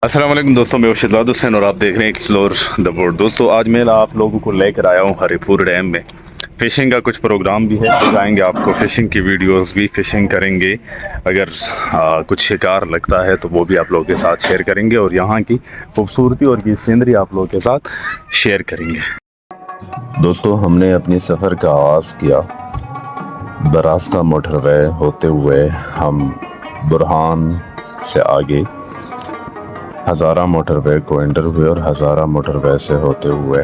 السلام علیکم دوستوں، میں شہزاد حسین اور آپ دیکھ رہے ہیں ایکسپلور دا ورلڈ۔ دوستوں، آج میں آپ لوگوں کو لے کر آیا ہوں ہری پور ڈیم میں۔ فشنگ کا کچھ پروگرام بھی ہے، دکھائیں گے آپ کو فشنگ کی ویڈیوز بھی، فشنگ کریں گے۔ اگر کچھ شکار لگتا ہے تو وہ بھی آپ لوگوں کے ساتھ شیئر کریں گے، اور یہاں کی خوبصورتی اور کی سینری آپ لوگوں کے ساتھ شیئر کریں گے۔ دوستو، ہم نے اپنی سفر کا آغاز کیا براستہ موٹر وے ہوتے ہوئے۔ ہم برہان سے آگے ہزارہ موٹر وے کو انٹر ہوئے اور ہزارہ موٹر وے سے ہوتے ہوئے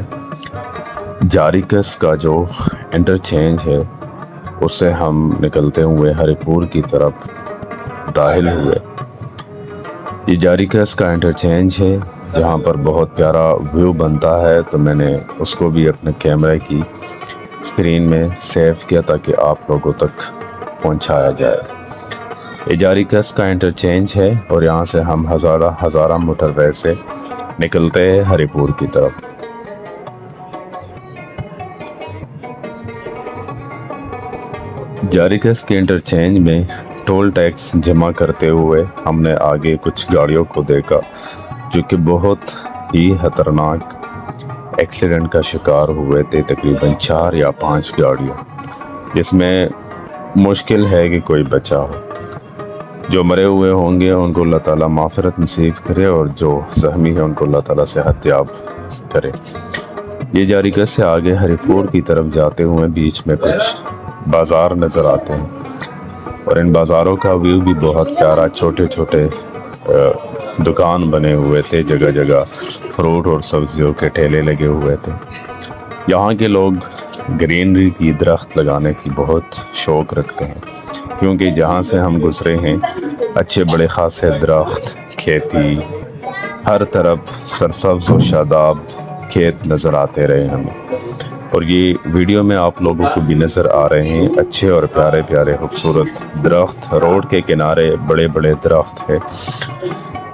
جاریکس کا جو انٹرچینج ہے اس سے ہم نکلتے ہوئے ہری پور کی طرف داخل ہوئے۔ یہ جاریکس کا انٹرچینج ہے جہاں پر بہت پیارا ویو بنتا ہے، تو میں نے اس کو بھی اپنے کیمرے کی اسکرین میں سیو کیا تاکہ آپ لوگوں تک پہنچایا جائے۔ یہ جاریکس کا انٹرچینج ہے اور یہاں سے ہم ہزارہ موٹر وے سے نکلتے ہیں ہری پور کی طرف۔ جاریکس کے انٹرچینج میں ٹول ٹیکس جمع کرتے ہوئے ہم نے آگے کچھ گاڑیوں کو دیکھا جو کہ بہت ہی خطرناک ایکسیڈنٹ کا شکار ہوئے تھے، تقریباً 4 یا 5 گاڑیوں، جس میں مشکل ہے کہ کوئی بچا ہو۔ جو مرے ہوئے ہوں گے ان کو اللہ تعالیٰ مغفرت نصیب کرے، اور جو زخمی ہے ان کو اللہ تعالیٰ صحت یاب کرے۔ یہ جاریکس سے آگے ہری پور کی طرف جاتے ہوئے بیچ میں کچھ بازار نظر آتے ہیں، اور ان بازاروں کا ویو بھی بہت پیارا۔ چھوٹے چھوٹے دکان بنے ہوئے تھے، جگہ جگہ فروٹ اور سبزیوں کے ٹھیلے لگے ہوئے تھے۔ یہاں کے لوگ گرینری کی درخت لگانے کی بہت شوق رکھتے ہیں، کیونکہ جہاں سے ہم گزرے ہیں اچھے بڑے خاصے درخت، کھیتی، ہر طرف سرسبز و شاداب کھیت نظر آتے رہے ہمیں۔ اور یہ ویڈیو میں آپ لوگوں کو بھی نظر آ رہے ہیں اچھے اور پیارے پیارے خوبصورت درخت، روڈ کے کنارے بڑے بڑے درخت ہیں۔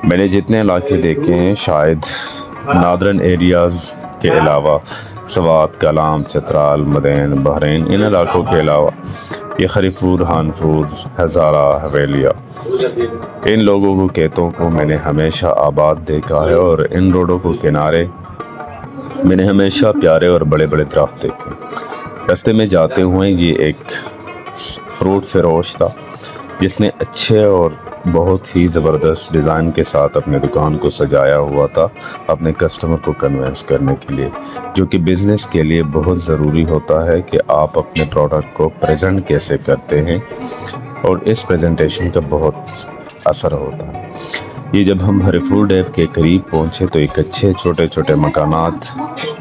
میں نے جتنے علاقے دیکھے ہیں، شاید نادرن ایریاز کے علاوہ سوات، کلام، چترال، مدین، بحرین، ان علاقوں کے علاوہ یہ ہری پور، خانپور، ہزارہ، حویلیہ، ان لوگوں کو کھیتوں کو میں نے ہمیشہ آباد دیکھا ہے، اور ان روڈوں کو کنارے میں نے ہمیشہ پیارے اور بڑے بڑے درخت دیکھے۔ راستے میں جاتے ہوئے یہ ایک فروٹ فروش تھا جس نے اچھے اور بہت ہی زبردست ڈیزائن کے ساتھ اپنے دکان کو سجایا ہوا تھا اپنے کسٹمر کو کنوینس کرنے کے لیے، جو کہ بزنس کے لیے بہت ضروری ہوتا ہے کہ آپ اپنے پروڈکٹ کو پریزنٹ کیسے کرتے ہیں، اور اس پریزنٹیشن کا بہت اثر ہوتا ہے۔ یہ جب ہم ہری پور ڈیم کے قریب پہنچے تو ایک اچھے چھوٹے چھوٹے مکانات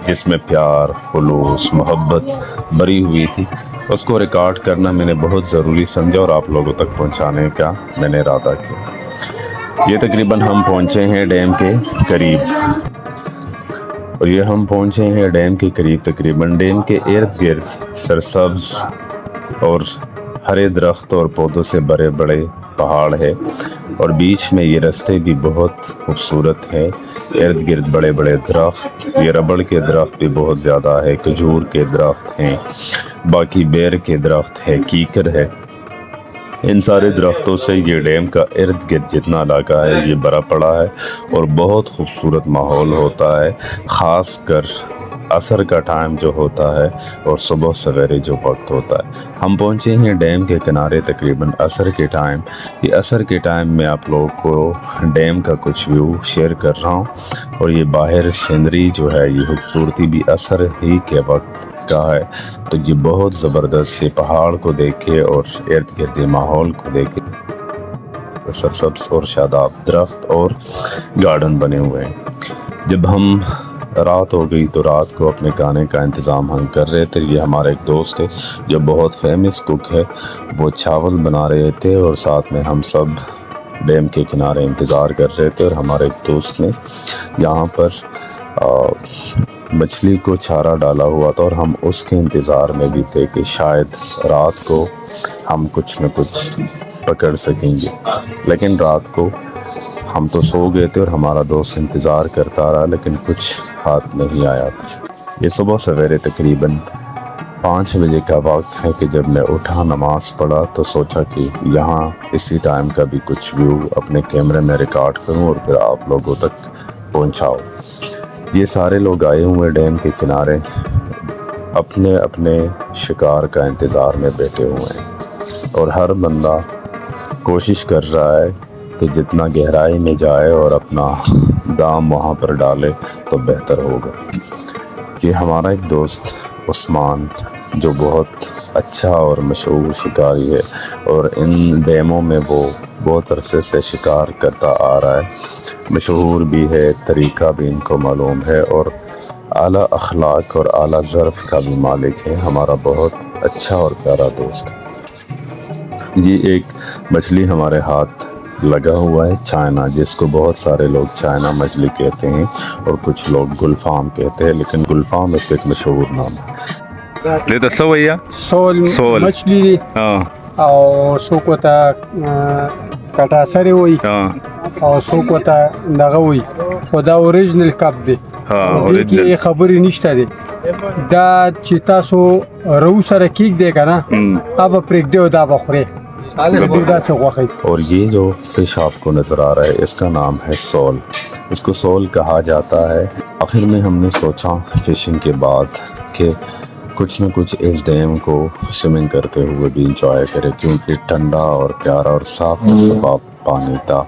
جس میں پیار، خلوص، محبت بری ہوئی تھی، اس کو ریکارڈ کرنا میں نے بہت ضروری سمجھا اور آپ لوگوں تک پہنچانے کا میں نے ارادہ کیا۔ یہ تقریباً ہم پہنچے ہیں ڈیم کے قریب، اور یہ ہم پہنچے ہیں ڈیم کے قریب۔ تقریباً ڈیم کے ارد گرد سرسبز اور ہرے درخت اور پودوں سے بڑے بڑے پہاڑ ہے، اور بیچ میں یہ راستے بھی بہت خوبصورت ہے۔ ارد گرد بڑے بڑے درخت، یہ ربڑ کے درخت بھی بہت زیادہ ہے، کھجور کے درخت ہیں، باقی بیر کے درخت ہے، کیکر ہے۔ ان سارے درختوں سے یہ ڈیم کا ارد گرد جتنا علاقہ ہے یہ بھرا پڑا ہے، اور بہت خوبصورت ماحول ہوتا ہے، خاص کر عصر کا ٹائم جو ہوتا ہے اور صبح سویرے جو وقت ہوتا ہے۔ ہم پہنچے ہیں ڈیم کے کنارے تقریباً عصر کے ٹائم۔ یہ عصر کے ٹائم میں آپ لوگوں کو ڈیم کا کچھ ویو شیئر کر رہا ہوں، اور یہ باہر سینری جو ہے یہ خوبصورتی بھی عصر ہی کے وقت کا ہے، تو یہ بہت زبردست۔ یہ پہاڑ کو دیکھے اور ارد گرد ماحول کو دیکھے، سرسبز اور شاداب درخت اور گارڈن بنے ہوئے ہیں۔ جب ہم رات ہو گئی تو رات کو اپنے کھانے کا انتظام ہم کر رہے تھے۔ یہ ہمارا ایک دوست ہے جو بہت فیمس کک ہے، وہ چاول بنا رہے تھے، اور ساتھ میں ہم سب ڈیم کے کنارے انتظار کر رہے تھے، اور ہمارے ایک دوست نے یہاں پر مچھلی کو چارہ ڈالا ہوا تھا، اور ہم اس کے انتظار میں بھی تھے کہ شاید رات کو ہم کچھ نہ کچھ پکڑ سکیں گے، لیکن رات کو ہم تو سو گئے تھے اور ہمارا دوست انتظار کرتا رہا، لیکن کچھ ہاتھ نہیں آیا تھا۔ یہ صبح سویرے تقریباً 5 بجے کا وقت ہے کہ جب میں اٹھا نماز پڑھا تو سوچا کہ یہاں اسی ٹائم کا بھی کچھ ویو اپنے کیمرے میں ریکارڈ کروں اور پھر آپ لوگوں تک پہنچاؤ۔ یہ سارے لوگ آئے ہوئے ڈیم کے کنارے اپنے اپنے شکار کا انتظار میں بیٹھے ہوئے ہیں، اور ہر بندہ کوشش کر رہا ہے کہ جتنا گہرائی میں جائے اور اپنا دام وہاں پر ڈالے تو بہتر ہوگا۔ یہ ہمارا ایک دوست عثمان جو بہت اچھا اور مشہور شکاری ہے، اور ان ڈیموں میں وہ بہت عرصے سے شکار کرتا آ رہا ہے، مشہور بھی ہے، طریقہ بھی ان کو معلوم ہے، اور اعلیٰ اخلاق اور اعلیٰ ظرف کا بھی مالک ہے، ہمارا بہت اچھا اور پیارا دوست۔ یہ ایک مچھلی ہمارے ہاتھ لگا ہوا ہے چائنا، جس کو بہت سارے لوگ چائنا مچھلی کہتے ہیں اور کچھ لوگ گلفام کہتے ہیں، لیکن گلفام اس کا ایک مشہور نام ہے۔ دې ته څه وایي؟ سول مچھلی دی او څوک ورته کټاسرې وایي او څوک ورته دغه وایي، خو دا اوریجنل کب دی، دې کې خبرې نشته دی، دا چې تاسو رو سره کېږدئ که نه هغه به پرېږدئ او دا به خورئ، داسې غوښه۔ اور یہ جو فش آپ کو نظر آ رہا ہے اس کا نام ہے سول، اس کو سول کہا جاتا ہے۔ آخر میں ہم نے سوچا فشنگ کے بعد کہ کچھ نہ کچھ اس ڈیم کو سوئمنگ کرتے ہوئے بھی انجوائے کرے، کیونکہ ٹھنڈا اور پیارا اور صاف اور شفاف پانی تھا۔